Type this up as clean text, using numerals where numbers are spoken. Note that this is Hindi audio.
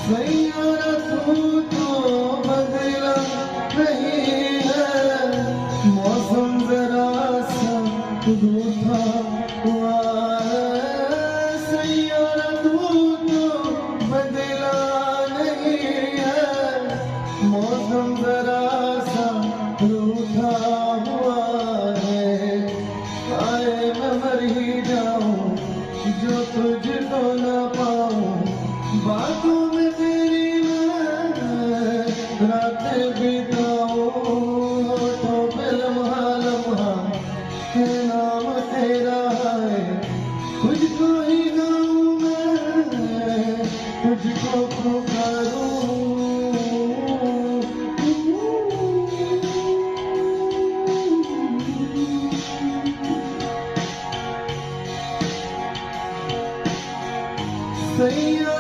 सैयारा तू तो बदला नहीं है, मौसम जरा सा रूठा हुआ है। सैयारा तू तो बदला नहीं है, मौसम जरा सा रूठा हुआ है। आए मैं मर ही जाऊं जो तुझको न पाऊं, बातों में तेरी मैं रातें बिताऊं। होठों पे लम्हा लम्हा है नाम तेरा है, तुझको ही गाऊं मैं, तुझको पुकारूं। सैया